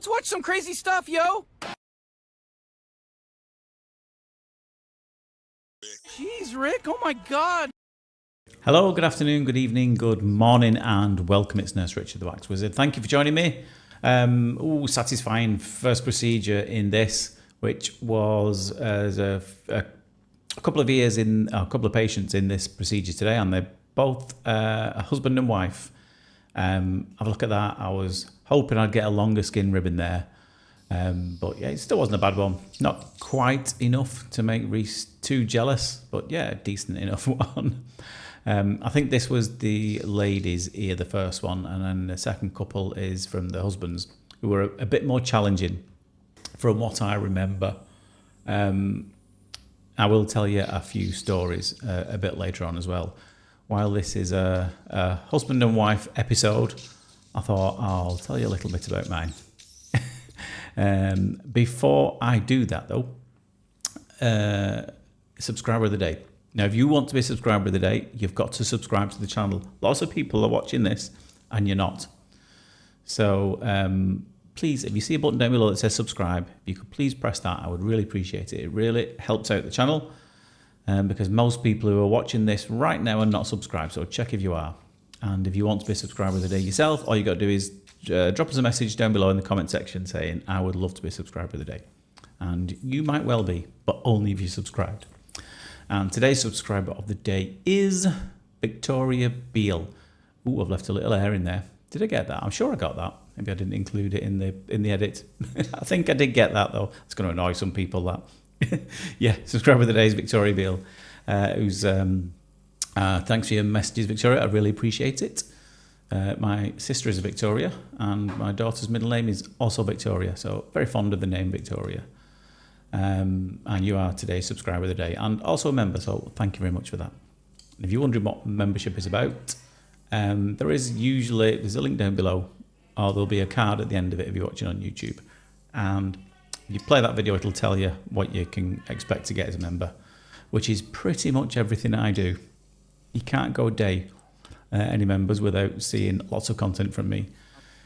Let's watch some crazy stuff, yo! Jeez, Rick, oh my god! Hello, good afternoon, good evening, good morning, and welcome. It's Nurse Richard the Wax Wizard. Thank you for joining me. Satisfying first procedure in this, which was a couple of years in, a couple of patients in this procedure today, and they're both a husband and wife. Have a look at that. I was hoping I'd get a longer skin ribbon there. But yeah, it still wasn't a bad one. Not quite enough to make Reese too jealous, but yeah, a decent enough one. I think this was the ladies' ear, the first one, and then the second couple is from the husbands, who were a bit more challenging from what I remember. I will tell you a few stories a bit later on as well. While this is a husband and wife episode, I thought I'll tell you a little bit about mine. Before I do that though, subscriber of the day. Now, if you want to be a subscriber of the day, you've got to subscribe to the channel. Lots of people are watching this and you're not. So please, if you see a button down below that says subscribe, if you could please press that, I would really appreciate it. It really helps out the channel because most people who are watching this right now are not subscribed. So check if you are. And if you want to be a subscriber of the day yourself, all you got to do is drop us a message down below in the comment section saying, I would love to be a subscriber of the day. And you might well be, but only if you subscribed. And today's subscriber of the day is Victoria Beale. Ooh, I've left a little hair in there. Did I get that? I'm sure I got that. Maybe I didn't include it in the edit. I think I did get that though. It's going to annoy some people that. Yeah, subscriber of the day is Victoria Beale, who's thanks for your messages, Victoria. I really appreciate it. My sister is Victoria, and my daughter's middle name is also Victoria. So very fond of the name Victoria. And you are today's subscriber of the day and also a member, so thank you very much for that. And if you're wondering what membership is about, there's a link down below, or there'll be a card at the end of it if you're watching on YouTube, and if you play that video, it'll tell you what you can expect to get as a member, which is pretty much everything I do. You can't go a day any members without seeing lots of content from me.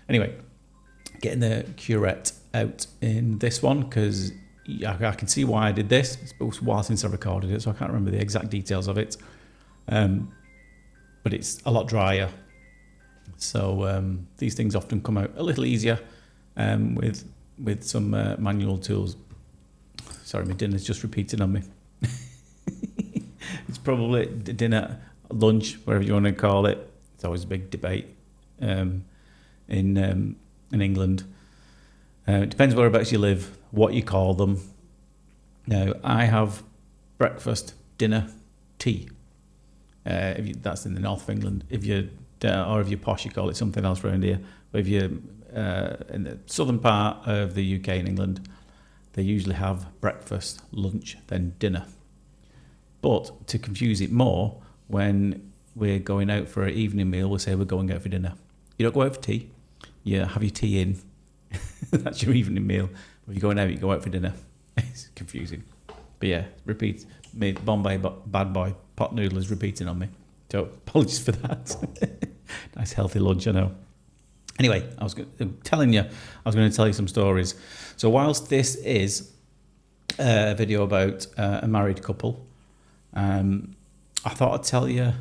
Anyway, getting the curette out in this one because I can see why I did this. It's been a while since I recorded it, so I can't remember the exact details of it. But it's a lot drier. So these things often come out a little easier with some manual tools. Sorry, my dinner's just repeating on me. It's probably dinner, lunch, whatever you want to call it. It's always a big debate in England. It depends whereabouts you live, what you call them. Now, I have breakfast, dinner, tea. That's in the north of England. If you're posh, you call it something else around here. But if you're in the southern part of the UK in England, they usually have breakfast, lunch, then dinner. But to confuse it more, when we're going out for an evening meal, we'll say we're going out for dinner. You don't go out for tea. You have your tea in. That's your evening meal. If you're going out, you go out for dinner. It's confusing. But yeah, repeat. Bombay bad boy pot noodle is repeating on me. So apologies for that. Nice healthy lunch, I know. Anyway, I was going to tell you some stories. So whilst this is a video about a married couple, I thought I'd tell you a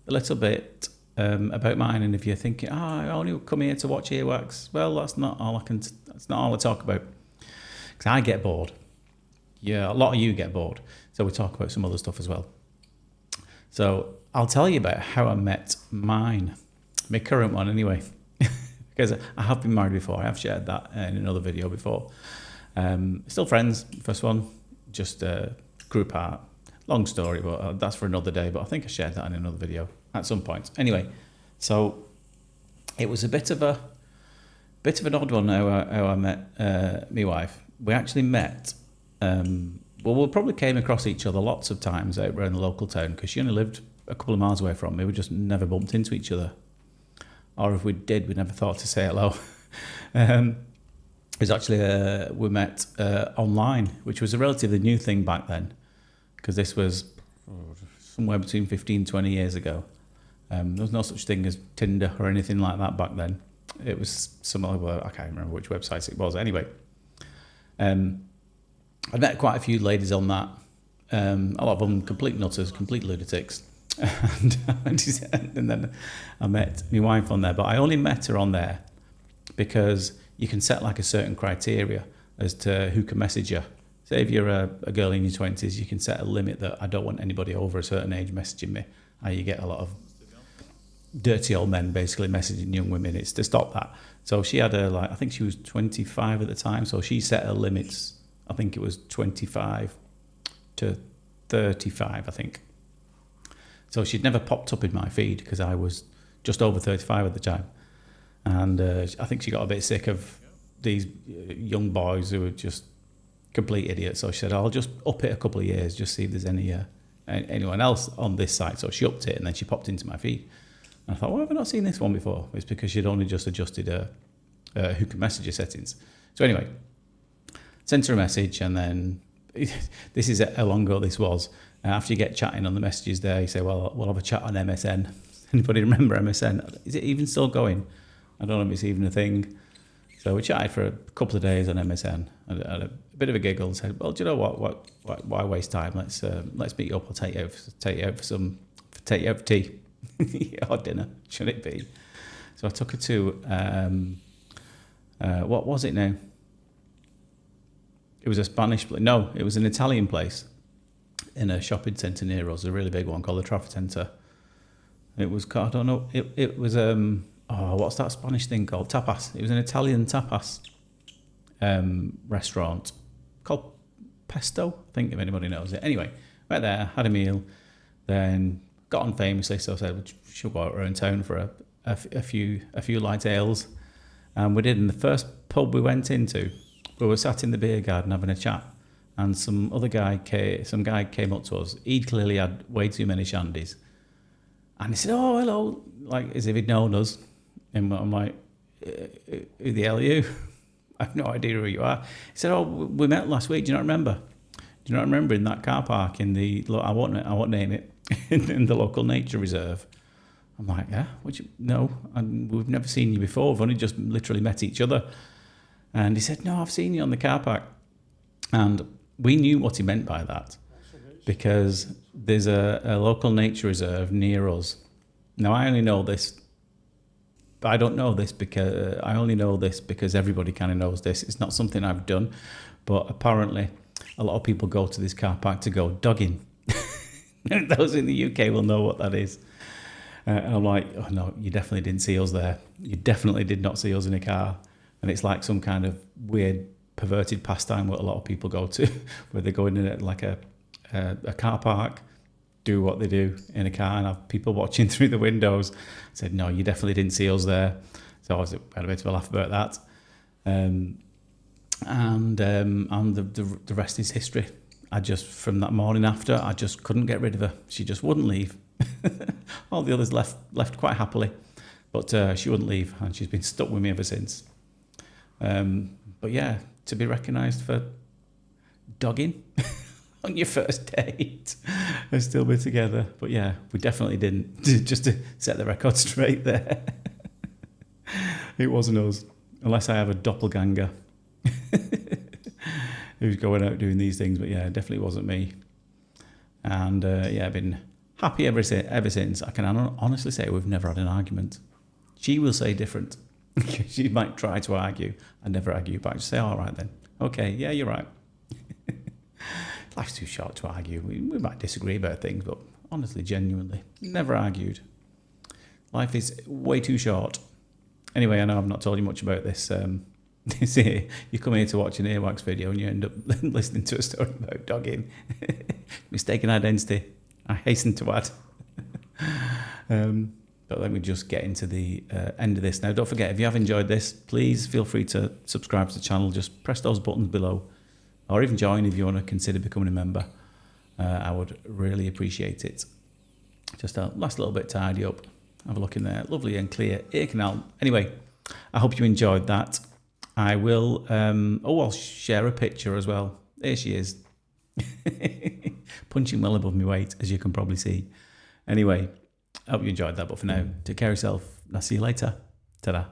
little bit about mine. And if you're thinking, I only come here to watch earwax, well, that's not all I talk about. Because I get bored. Yeah, a lot of you get bored. So we talk about some other stuff as well. So I'll tell you about how I met mine. My current one anyway. Because I have been married before. I have shared that in another video before. Still friends, first one. Just grew apart. Long story, but that's for another day. But I think I shared that in another video at some point. Anyway, so it was a bit of an odd one how I met my wife. We actually met. We probably came across each other lots of times out around the local town because she only lived a couple of miles away from me. We just never bumped into each other, or if we did, we never thought to say hello. It was actually we met online, which was a relatively new thing back then. Because this was somewhere between 15, 20 years ago. There was no such thing as Tinder or anything like that back then. It was some other, I can't remember which website it was. Anyway, I met quite a few ladies on that. A lot of them complete nutters, complete lunatics. And then I met my wife on there, but I only met her on there because you can set like a certain criteria as to who can message you. Say if you're a girl in your 20s, you can set a limit that I don't want anybody over a certain age messaging me. You get a lot of dirty old men basically messaging young women. It's to stop that. So she had I think she was 25 at the time, so she set her limits. I think it was 25 to 35, I think. So she'd never popped up in my feed because I was just over 35 at the time. And I think she got a bit sick of these young boys who were just complete idiots. So she said, I'll just up it a couple of years, just see if there's anyone else on this site. So she upped it and then she popped into my feed. And I thought, why have I not seen this one before? It's because she'd only just adjusted who can message her settings. So anyway, sent her a message, and then this is how long ago this was. After you get chatting on the messages there, you say, well, we'll have a chat on MSN. Anybody remember MSN? Is it even still going? I don't know if it's even a thing. So we chatted for a couple of days on MSN. I had a bit of a giggle and said, well, do you know what? Why waste time? Let's meet you up. I'll take you out for tea or dinner, should it be? So I took her to what was it now? It was a Spanish place. No, it was an Italian place in a shopping centre near us, a really big one called the Trafford Centre. It was, I don't know, it was, what's that Spanish thing called? Tapas. It was an Italian tapas restaurant called Pesto, I think, if anybody knows it. Anyway, went there, had a meal, then got on famously, so I said, she'll go out around town for a few light ales. And we did. In the first pub we went into, we were sat in the beer garden having a chat, and some guy came up to us. He'd clearly had way too many shandies, and he said, "Oh, hello," like as if he'd known us. And I'm like, "Who the hell are you?" I have no idea who you are. He said, "Oh, we met last week. Do you not remember? Do you not remember in that car park in the I won't name it in the local nature reserve?" I'm like, "Yeah, no, and we've never seen you before. We've only just literally met each other." And he said, "No, I've seen you on the car park." And we knew what he meant by that, because there's a local nature reserve near us. Now, I only know this. I don't know this because I only know this because everybody kind of knows this. It's not something I've done, but apparently a lot of people go to this car park to go dogging. Those in the UK will know what that is. And I'm like, oh no, you definitely didn't see us there. You definitely did not see us in a car. And it's like some kind of weird perverted pastime what a lot of people go to, where they go in like a car park, do what they do in a car, and have people watching through the windows. I said, no, you definitely didn't see us there. So I had a bit of a laugh about that. And the rest is history. From that morning after, I just couldn't get rid of her. She just wouldn't leave. All the others left quite happily, but she wouldn't leave, and she's been stuck with me ever since. But yeah, to be recognised for dogging on your first date and still be together. But yeah, we definitely didn't. Just to set the record straight there. It wasn't us, unless I have a doppelganger who's going out doing these things. But yeah, it definitely wasn't me. And yeah, I've been happy ever since. I can honestly say we've never had an argument. She will say different. She might try to argue. I never argue back. Just say, all right then. Okay, yeah, you're right. Life's too short to argue. We might disagree about things, but honestly, genuinely, never argued. Life is way too short. Anyway, I know I've not told you much about this. You come here to watch an earwax video and you end up listening to a story about dogging. Mistaken identity, I hasten to add. But let me just get into the end of this. Now, don't forget, if you have enjoyed this, please feel free to subscribe to the channel. Just press those buttons below, or even join if you want to consider becoming a member. I would really appreciate it. Just a last little bit tidy up. Have a look in there. Lovely and clear ear canal. Anyway, I hope you enjoyed that. I will, I'll share a picture as well. There she is. Punching well above my weight, as you can probably see. Anyway, I hope you enjoyed that. But for now, take care of yourself. And I'll see you later. Ta-da.